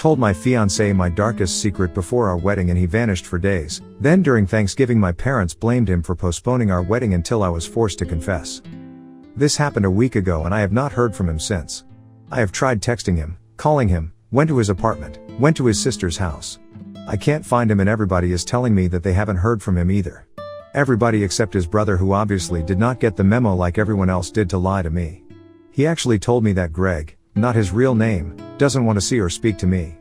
told my fiancé my darkest secret before our wedding and he vanished for days. Then during Thanksgiving my parents blamed him for postponing our wedding until I was forced to confess. This happened a week ago and I have not heard from him since. I have tried texting him, calling him, went to his apartment, went to his sister's house. I can't find him and everybody is telling me that they haven't heard from him either. Everybody except his brother, who obviously did not get the memo like everyone else did to lie to me. He actually told me that Greg, not his real name, doesn't want to see or speak to me.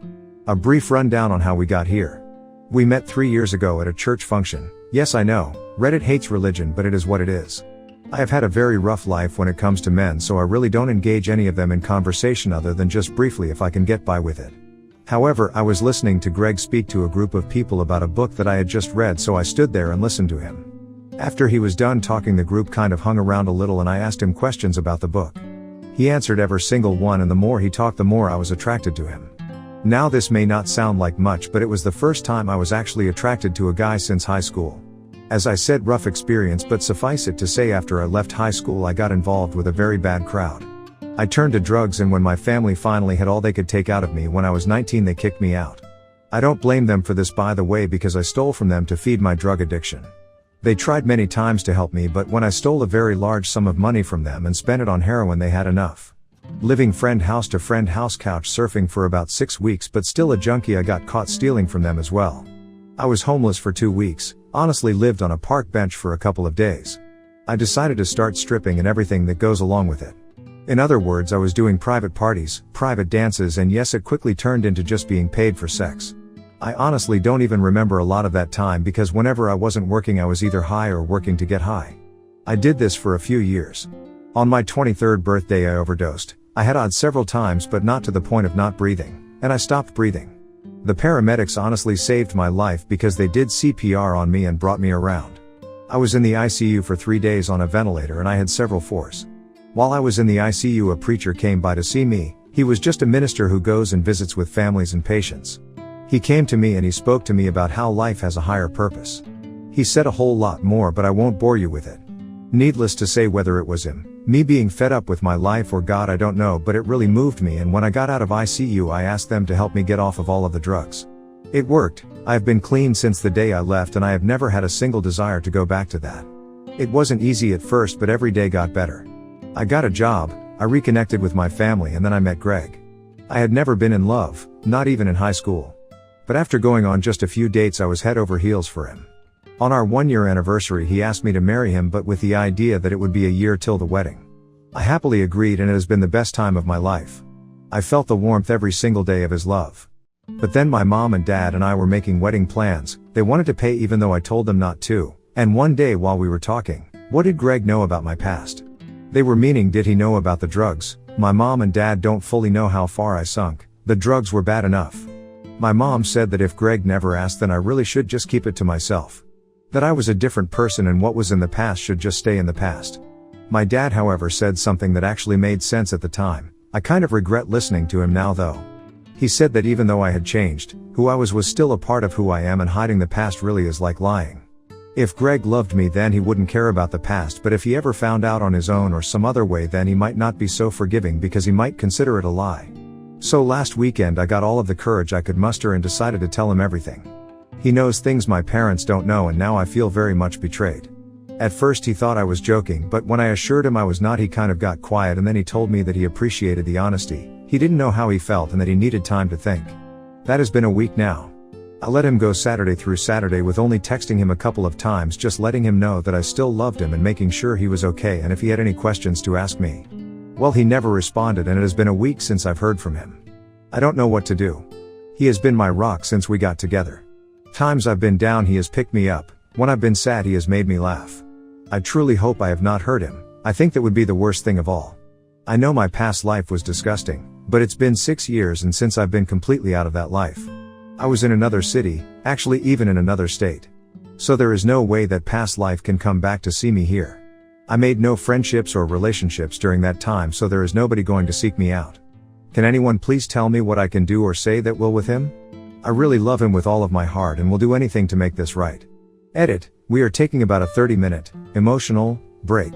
A brief rundown on how we got here. We met 3 years ago at a church function. Yes, I know, Reddit hates religion, but it is what it is. I have had a very rough life when it comes to men, so I really don't engage any of them in conversation other than just briefly if I can get by with it. However, I was listening to Greg speak to a group of people about a book that I had just read, so I stood there and listened to him. After he was done talking, the group kind of hung around a little and I asked him questions about the book. He answered every single one, and the more he talked the more I was attracted to him. Now this may not sound like much, but it was the first time I was actually attracted to a guy since high school. As I said, rough experience, but suffice it to say after I left high school I got involved with a very bad crowd. I turned to drugs, and when my family finally had all they could take out of me when I was 19 they kicked me out. I don't blame them for this, by the way, because I stole from them to feed my drug addiction. They tried many times to help me, but when I stole a very large sum of money from them and spent it on heroin they had enough. Living friend house to friend house, couch surfing for about 6 weeks, but still a junkie. I got caught stealing from them as well. I was homeless for 2 weeks, honestly lived on a park bench for a couple of days. I decided to start stripping and everything that goes along with it. In other words, I was doing private parties, private dances, and yes, it quickly turned into just being paid for sex. I honestly don't even remember a lot of that time because whenever I wasn't working I was either high or working to get high. I did this for a few years. On my 23rd birthday I overdosed. I had odds several times, but not to the point of not breathing, and I stopped breathing. The paramedics honestly saved my life because they did CPR on me and brought me around. I was in the ICU for 3 days on a ventilator and I had several fours. While I was in the ICU a preacher came by to see me. He was just a minister who goes and visits with families and patients. He came to me and he spoke to me about how life has a higher purpose. He said a whole lot more, but I won't bore you with it. Needless to say, whether it was him, me being fed up with my life, or God, I don't know, but it really moved me, and when I got out of ICU I asked them to help me get off of all of the drugs. It worked. I have been clean since the day I left and I have never had a single desire to go back to that. It wasn't easy at first, but every day got better. I got a job, I reconnected with my family, and then I met Greg. I had never been in love, not even in high school. But after going on just a few dates I was head over heels for him. On our 1-year anniversary he asked me to marry him, but with the idea that it would be a year till the wedding. I happily agreed and it has been the best time of my life. I felt the warmth every single day of his love. But then my mom and dad and I were making wedding plans. They wanted to pay even though I told them not to. And one day while we were talking, what did Greg know about my past? They were meaning, did he know about the drugs? My mom and dad don't fully know how far I sunk. The drugs were bad enough. My mom said that if Greg never asked then I really should just keep it to myself. That I was a different person and what was in the past should just stay in the past. My dad, however, said something that actually made sense at the time. I kind of regret listening to him now though. He said that even though I had changed, who I was still a part of who I am, and hiding the past really is like lying. If Greg loved me then he wouldn't care about the past, but if he ever found out on his own or some other way then he might not be so forgiving because he might consider it a lie. So last weekend I got all of the courage I could muster and decided to tell him everything. He knows things my parents don't know and now I feel very much betrayed. At first he thought I was joking, but when I assured him I was not he kind of got quiet, and then he told me that he appreciated the honesty, he didn't know how he felt and that he needed time to think. That has been a week now. I let him go Saturday through Saturday with only texting him a couple of times, just letting him know that I still loved him and making sure he was okay and if he had any questions to ask me. Well, he never responded and it has been a week since I've heard from him. I don't know what to do. He has been my rock since we got together. Times I've been down he has picked me up. When I've been sad he has made me laugh. I truly hope I have not hurt him. I think that would be the worst thing of all. I know my past life was disgusting, but it's been 6 years and since I've been completely out of that life. I was in another city, actually even in another state. So there is no way that past life can come back to see me here. I made no friendships or relationships during that time, so there is nobody going to seek me out. Can anyone please tell me what I can do or say that will with him? I really love him with all of my heart and will do anything to make this right. Edit, we are taking about a 30-minute, emotional, break.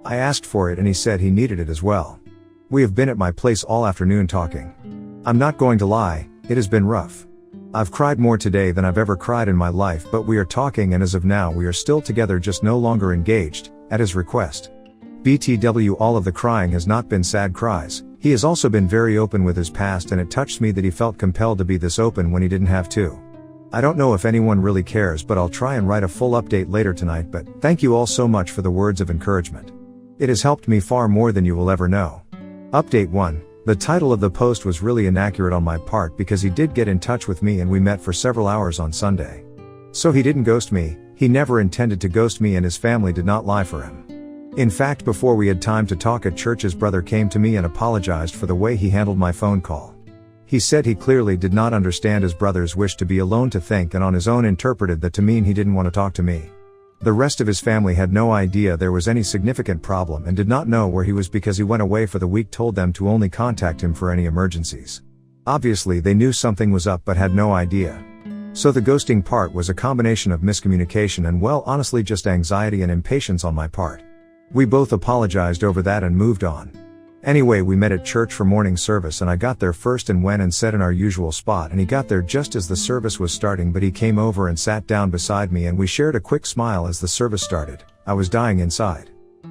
I asked for it and he said he needed it as well. We have been at my place all afternoon talking. I'm not going to lie, It has been rough. I've cried more today than I've ever cried in my life, but we are talking, and as of now we are still together, just no longer engaged, at his request. BTW, all of the crying has not been sad cries. He has also been very open with his past, and it touched me that he felt compelled to be this open when he didn't have to. I don't know if anyone really cares, but I'll try and write a full update later tonight, but thank you all so much for the words of encouragement. It has helped me far more than you will ever know. Update 1. The title of the post was really inaccurate on my part because he did get in touch with me and we met for several hours on Sunday. So he didn't ghost me, he never intended to ghost me, and his family did not lie for him. In fact, before we had time to talk at church, his brother came to me and apologized for the way he handled my phone call. He said he clearly did not understand his brother's wish to be alone to think, and on his own interpreted that to mean he didn't want to talk to me. The rest of his family had no idea there was any significant problem and did not know where he was because he went away for the week, told them to only contact him for any emergencies. Obviously they knew something was up but had no idea. So the ghosting part was a combination of miscommunication and, well, honestly just anxiety and impatience on my part. We both apologized over that and moved on. Anyway, we met at church for morning service and I got there first and went and sat in our usual spot, and he got there just as the service was starting, but he came over and sat down beside me and we shared a quick smile as the service started. I was dying inside.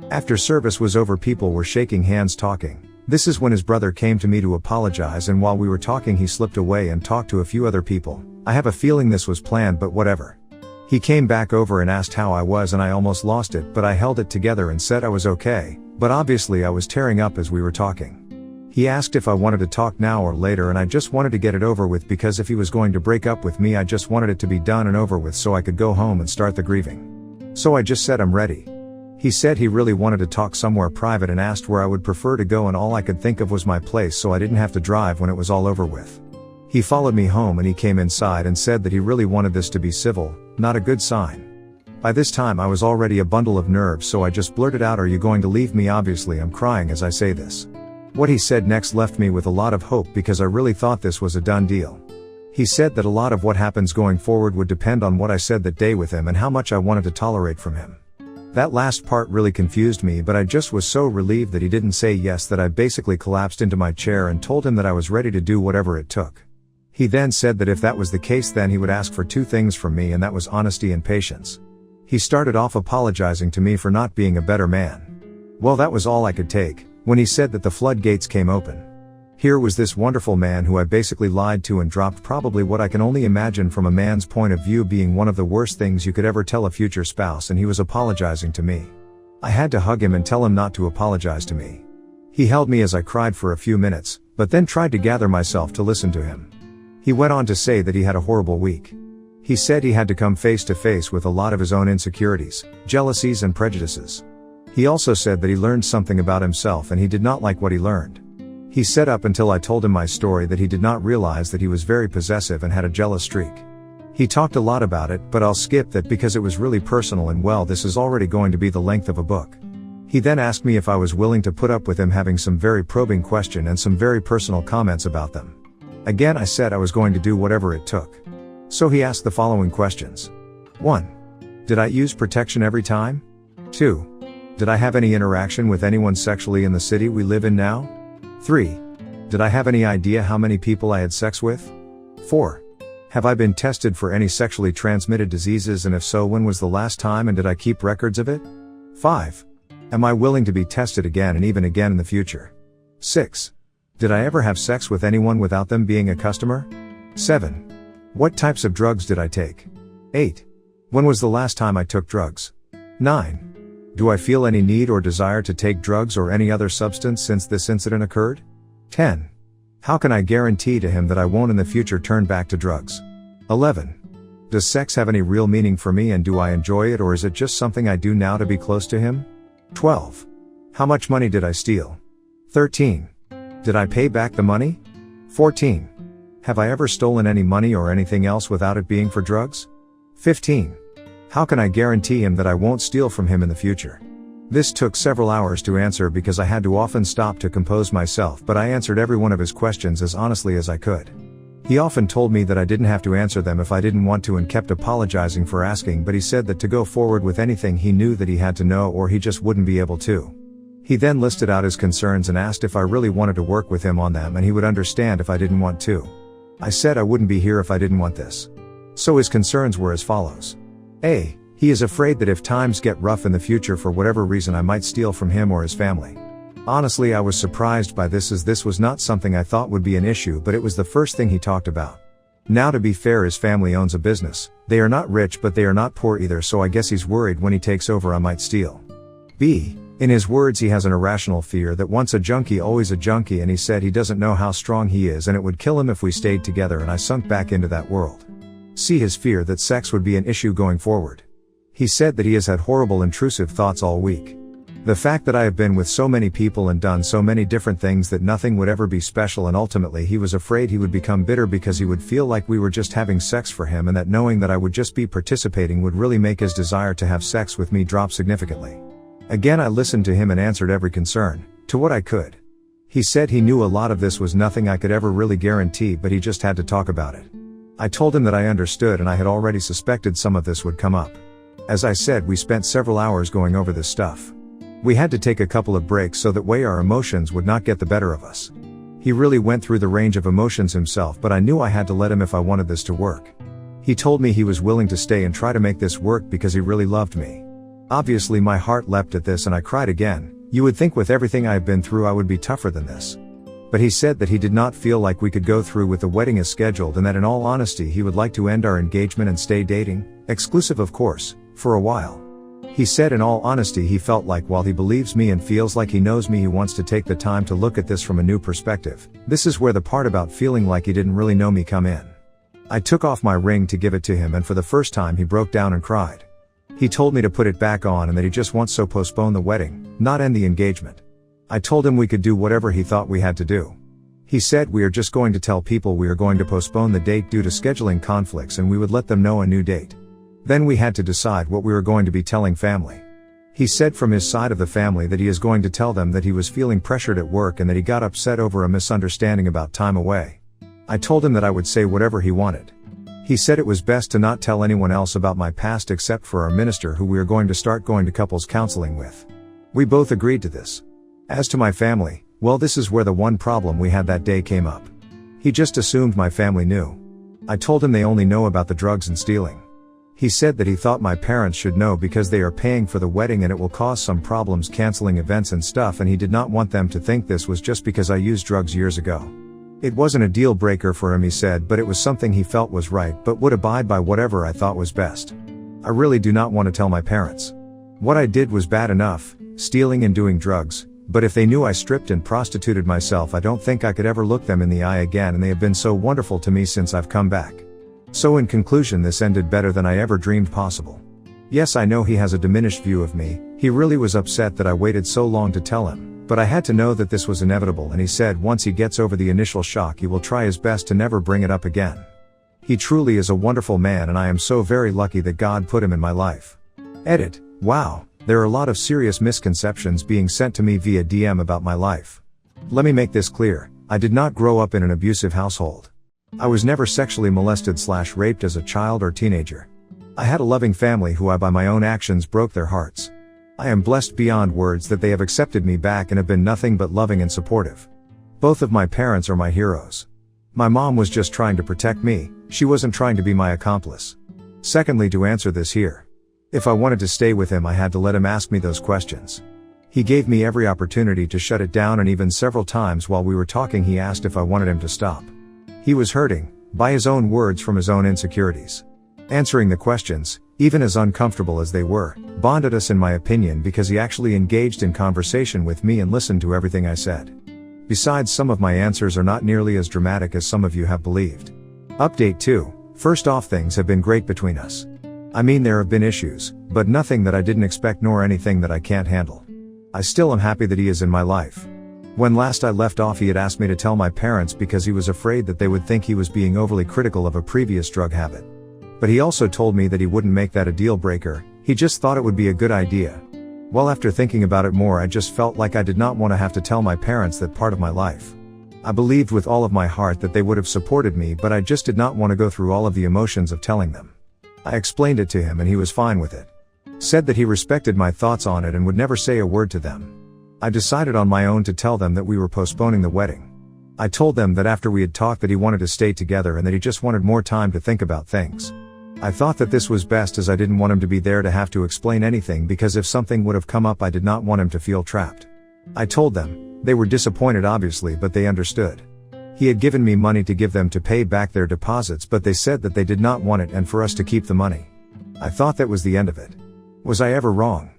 After service was over, people were shaking hands, talking. This is when his brother came to me to apologize, and while we were talking he slipped away and talked to a few other people. I have a feeling this was planned, but whatever. He came back over and asked how I was and I almost lost it, but I held it together and said I was okay. But obviously I was tearing up as we were talking. He asked if I wanted to talk now or later, and I just wanted to get it over with because if he was going to break up with me I just wanted it to be done and over with so I could go home and start the grieving. So I just said I'm ready. He said he really wanted to talk somewhere private and asked where I would prefer to go, and all I could think of was my place so I didn't have to drive when it was all over with. He followed me home and he came inside and said that he really wanted this to be civil, not a good sign. By this time I was already a bundle of nerves, so I just blurted out, "Are you going to leave me?" Obviously I'm crying as I say this. What he said next left me with a lot of hope because I really thought this was a done deal. He said that a lot of what happens going forward would depend on what I said that day with him and how much I wanted to tolerate from him. That last part really confused me, but I just was so relieved that he didn't say yes that I basically collapsed into my chair and told him that I was ready to do whatever it took. He then said that if that was the case then he would ask for two things from me, and that was honesty and patience. He started off apologizing to me for not being a better man. Well, that was all I could take, when he said that the floodgates came open. Here was this wonderful man who I basically lied to and dropped probably what I can only imagine from a man's point of view being one of the worst things you could ever tell a future spouse, and he was apologizing to me. I had to hug him and tell him not to apologize to me. He held me as I cried for a few minutes, but then tried to gather myself to listen to him. He went on to say that he had a horrible week. He said he had to come face to face with a lot of his own insecurities, jealousies and prejudices. He also said that he learned something about himself and he did not like what he learned. He said up until I told him my story that he did not realize that he was very possessive and had a jealous streak. He talked a lot about it, but I'll skip that because it was really personal, and well, this is already going to be the length of a book. He then asked me if I was willing to put up with him having some very probing questions and some very personal comments about them. Again, I said I was going to do whatever it took. So he asked the following questions. 1. Did I use protection every time? 2. Did I have any interaction with anyone sexually in the city we live in now? 3. Did I have any idea how many people I had sex with? 4. Have I been tested for any sexually transmitted diseases, and if so, when was the last time, and did I keep records of it? 5. Am I willing to be tested again and even again in the future? 6. Did I ever have sex with anyone without them being a customer? 7. What types of drugs did I take? 8. When was the last time I took drugs? 9. Do I feel any need or desire to take drugs or any other substance since this incident occurred? 10. How can I guarantee to him that I won't in the future turn back to drugs? 11. Does sex have any real meaning for me, and do I enjoy it, or is it just something I do now to be close to him? 12. How much money did I steal? 13. Did I pay back the money? 14. Have I ever stolen any money or anything else without it being for drugs? 15. How can I guarantee him that I won't steal from him in the future? This took several hours to answer because I had to often stop to compose myself, but I answered every one of his questions as honestly as I could. He often told me that I didn't have to answer them if I didn't want to and kept apologizing for asking, but he said that to go forward with anything he knew that he had to know or he just wouldn't be able to. He then listed out his concerns and asked if I really wanted to work with him on them, and he would understand if I didn't want to. I said I wouldn't be here if I didn't want this. So his concerns were as follows. A. He is afraid that if times get rough in the future for whatever reason I might steal from him or his family. Honestly, I was surprised by this, as this was not something I thought would be an issue, but it was the first thing he talked about. Now, to be fair, his family owns a business. They are not rich, but they are not poor either, so I guess he's worried when he takes over I might steal. B. In his words, he has an irrational fear that once a junkie always a junkie, and he said he doesn't know how strong he is and it would kill him if we stayed together, and I sunk back into that world. C. His fear that sex would be an issue going forward. He said that he has had horrible intrusive thoughts all week. The fact that I have been with so many people and done so many different things that nothing would ever be special, and ultimately he was afraid he would become bitter because he would feel like we were just having sex for him, and that knowing that I would just be participating would really make his desire to have sex with me drop significantly. Again, I listened to him and answered every concern, to what I could. He said he knew a lot of this was nothing I could ever really guarantee, but he just had to talk about it. I told him that I understood and I had already suspected some of this would come up. As I said, we spent several hours going over this stuff. We had to take a couple of breaks so that way our emotions would not get the better of us. He really went through the range of emotions himself, but I knew I had to let him if I wanted this to work. He told me he was willing to stay and try to make this work because he really loved me. Obviously my heart leapt at this and I cried again. You would think with everything I have been through I would be tougher than this. But he said that he did not feel like we could go through with the wedding as scheduled, and that in all honesty he would like to end our engagement and stay dating, exclusive of course, for a while. He said in all honesty he felt like while he believes me and feels like he knows me, he wants to take the time to look at this from a new perspective. This is where the part about feeling like he didn't really know me come in. I took off my ring to give it to him, and for the first time he broke down and cried. He told me to put it back on and that he just wants to postpone the wedding, not end the engagement. I told him we could do whatever he thought we had to do. He said we are just going to tell people we are going to postpone the date due to scheduling conflicts, and we would let them know a new date. Then we had to decide what we were going to be telling family. He said from his side of the family that he is going to tell them that he was feeling pressured at work and that he got upset over a misunderstanding about time away. I told him that I would say whatever he wanted. He said it was best to not tell anyone else about my past except for our minister, who we are going to start going to couples counseling with. We both agreed to this. As to my family, well, this is where the one problem we had that day came up. He just assumed my family knew. I told him they only know about the drugs and stealing. He said that he thought my parents should know because they are paying for the wedding and it will cause some problems canceling events and stuff, and he did not want them to think this was just because I used drugs years ago. It wasn't a deal breaker for him, he said, but it was something he felt was right, but would abide by whatever I thought was best. I really do not want to tell my parents. What I did was bad enough, stealing and doing drugs, but if they knew I stripped and prostituted myself, I don't think I could ever look them in the eye again, and they have been so wonderful to me since I've come back. So in conclusion, this ended better than I ever dreamed possible. Yes, I know he has a diminished view of me. He really was upset that I waited so long to tell him, but I had to know that this was inevitable, and he said once he gets over the initial shock he will try his best to never bring it up again. He truly is a wonderful man, and I am so very lucky that God put him in my life. Edit. Wow, there are a lot of serious misconceptions being sent to me via DM about my life. Let me make this clear, I did not grow up in an abusive household. I was never sexually molested/raped as a child or teenager. I had a loving family who I by my own actions broke their hearts. I am blessed beyond words that they have accepted me back and have been nothing but loving and supportive. Both of my parents are my heroes. My mom was just trying to protect me, she wasn't trying to be my accomplice. Secondly, to answer this here. If I wanted to stay with him, I had to let him ask me those questions. He gave me every opportunity to shut it down, and even several times while we were talking he asked if I wanted him to stop. He was hurting, by his own words, from his own insecurities. Answering the questions, even as uncomfortable as they were, bonded us in my opinion, because he actually engaged in conversation with me and listened to everything I said. Besides, some of my answers are not nearly as dramatic as some of you have believed. Update 2. First off, things have been great between us. I mean, there have been issues, but nothing that I didn't expect nor anything that I can't handle. I still am happy that he is in my life. When last I left off, he had asked me to tell my parents because he was afraid that they would think he was being overly critical of a previous drug habit. But he also told me that he wouldn't make that a deal breaker, he just thought it would be a good idea. Well, after thinking about it more, I just felt like I did not want to have to tell my parents that part of my life. I believed with all of my heart that they would have supported me, but I just did not want to go through all of the emotions of telling them. I explained it to him and he was fine with it. Said that he respected my thoughts on it and would never say a word to them. I decided on my own to tell them that we were postponing the wedding. I told them that after we had talked that he wanted to stay together and that he just wanted more time to think about things. I thought that this was best as I didn't want him to be there to have to explain anything because if something would have come up I did not want him to feel trapped. I told them. They were disappointed obviously, but they understood. He had given me money to give them to pay back their deposits, but they said that they did not want it and for us to keep the money. I thought that was the end of it. Was I ever wrong?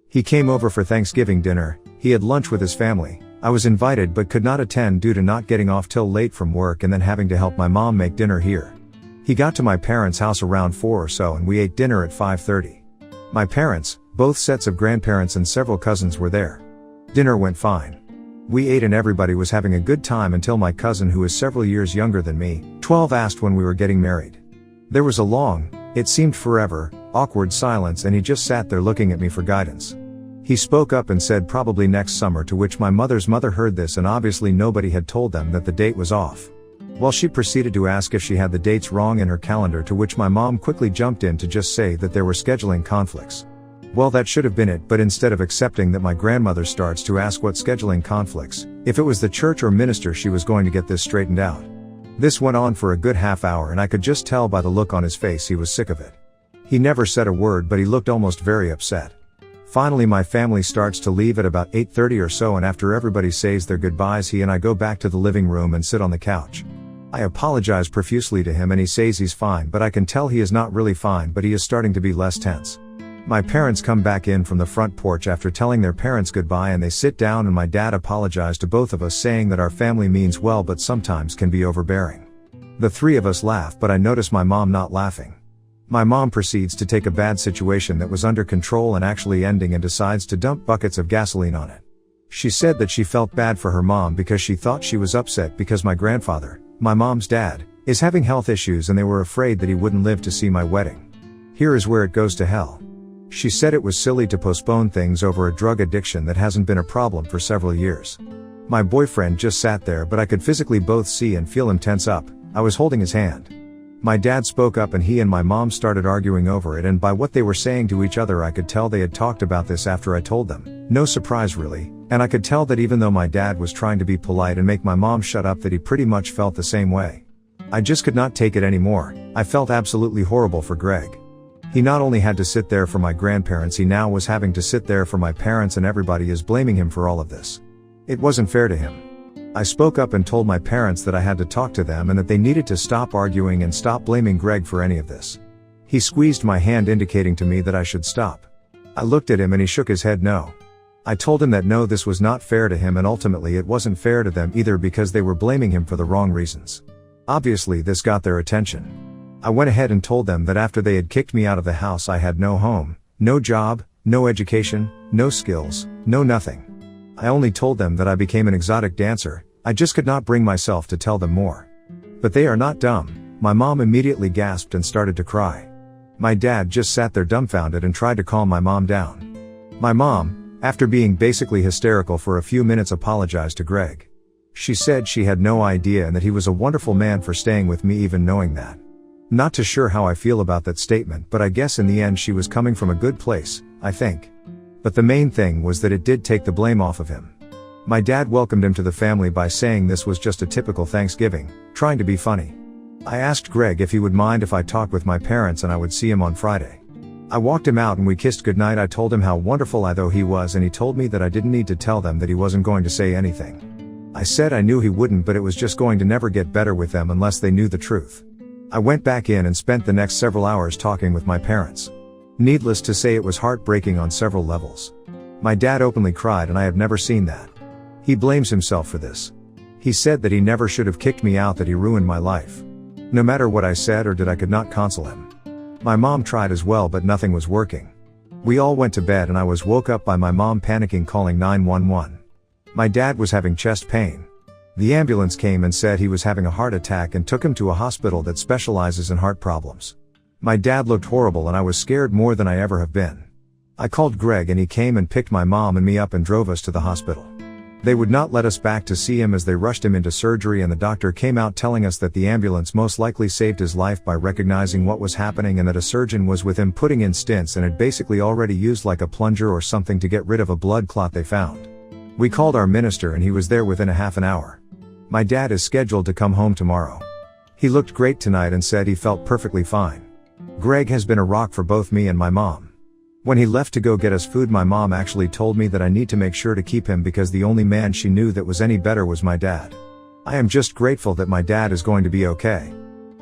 He came over for Thanksgiving dinner. He had lunch with his family. I was invited but could not attend due to not getting off till late from work and then having to help my mom make dinner here. He got to my parents' house around 4 or so and we ate dinner at 5:30. My parents, both sets of grandparents and several cousins were there. Dinner went fine. We ate and everybody was having a good time until my cousin, who is several years younger than me, 12, asked when we were getting married. There was a long, it seemed forever, awkward silence and he just sat there looking at me for guidance. He spoke up and said probably next summer, to which my mother's mother heard this and obviously nobody had told them that the date was off. Well, she proceeded to ask if she had the dates wrong in her calendar, to which my mom quickly jumped in to just say that there were scheduling conflicts. Well, that should have been it, but instead of accepting that, my grandmother starts to ask what scheduling conflicts, if it was the church or minister she was going to get this straightened out. This went on for a good half hour and I could just tell by the look on his face he was sick of it. He never said a word but he looked almost very upset. Finally my family starts to leave at about 8:30 or so, and after everybody says their goodbyes he and I go back to the living room and sit on the couch. I apologize profusely to him and he says he's fine, but I can tell he is not really fine, but he is starting to be less tense. My parents come back in from the front porch after telling their parents goodbye and they sit down and my dad apologized to both of us, saying that our family means well but sometimes can be overbearing. The three of us laugh, but I notice my mom not laughing. My mom proceeds to take a bad situation that was under control and actually ending and decides to dump buckets of gasoline on it. She said that she felt bad for her mom because she thought she was upset because my grandfather, my mom's dad, is having health issues and they were afraid that he wouldn't live to see my wedding. Here is where it goes to hell. She said it was silly to postpone things over a drug addiction that hasn't been a problem for several years. My boyfriend just sat there, but I could physically both see and feel him tense up. I was holding his hand. My dad spoke up and he and my mom started arguing over it, and by what they were saying to each other I could tell they had talked about this after I told them. No surprise really, and I could tell that even though my dad was trying to be polite and make my mom shut up, that he pretty much felt the same way. I just could not take it anymore. I felt absolutely horrible for Greg. He not only had to sit there for my grandparents, he now was having to sit there for my parents, and everybody is blaming him for all of this. It wasn't fair to him. I spoke up and told my parents that I had to talk to them and that they needed to stop arguing and stop blaming Greg for any of this. He squeezed my hand, indicating to me that I should stop. I looked at him and he shook his head no. I told him that no, this was not fair to him, and ultimately it wasn't fair to them either because they were blaming him for the wrong reasons. Obviously this got their attention. I went ahead and told them that after they had kicked me out of the house I had no home, no job, no education, no skills, no nothing. I only told them that I became an exotic dancer. I just could not bring myself to tell them more. But they are not dumb. My mom immediately gasped and started to cry. My dad just sat there dumbfounded and tried to calm my mom down. My mom, after being basically hysterical for a few minutes, apologized to Greg. She said she had no idea and that he was a wonderful man for staying with me even knowing that. Not too sure how I feel about that statement, but I guess in the end she was coming from a good place, I think. But the main thing was that it did take the blame off of him. My dad welcomed him to the family by saying this was just a typical Thanksgiving, trying to be funny. I asked Greg if he would mind if I talked with my parents and I would see him on Friday. I walked him out and we kissed goodnight. I told him how wonderful though he was, and he told me that I didn't need to tell them that he wasn't going to say anything. I said I knew he wouldn't, but it was just going to never get better with them unless they knew the truth. I went back in and spent the next several hours talking with my parents. Needless to say, it was heartbreaking on several levels. My dad openly cried and I have never seen that. He blames himself for this. He said that he never should have kicked me out, that he ruined my life. No matter what I said or did, I could not console him. My mom tried as well, but nothing was working. We all went to bed and I was woke up by my mom panicking, calling 911. My dad was having chest pain. The ambulance came and said he was having a heart attack and took him to a hospital that specializes in heart problems. My dad looked horrible and I was scared more than I ever have been. I called Greg and he came and picked my mom and me up and drove us to the hospital. They would not let us back to see him as they rushed him into surgery, and the doctor came out telling us that the ambulance most likely saved his life by recognizing what was happening, and that a surgeon was with him putting in stents and had basically already used like a plunger or something to get rid of a blood clot they found. We called our minister and he was there within a half an hour. My dad is scheduled to come home tomorrow. He looked great tonight and said he felt perfectly fine. Greg has been a rock for both me and my mom. When he left to go get us food, my mom actually told me that I need to make sure to keep him because the only man she knew that was any better was my dad. I am just grateful that my dad is going to be okay.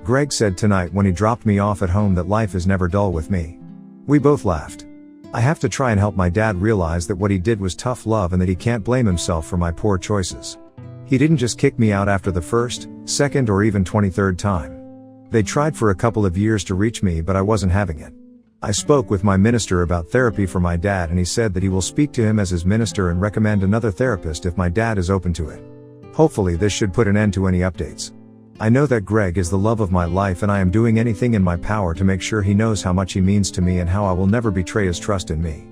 Greg said tonight when he dropped me off at home that life is never dull with me. We both laughed. I have to try and help my dad realize that what he did was tough love and that he can't blame himself for my poor choices. He didn't just kick me out after the first, second, or even 23rd time. They tried for a couple of years to reach me, but I wasn't having it. I spoke with my minister about therapy for my dad, and he said that he will speak to him as his minister and recommend another therapist if my dad is open to it. Hopefully this should put an end to any updates. I know that Greg is the love of my life, and I am doing anything in my power to make sure he knows how much he means to me and how I will never betray his trust in me.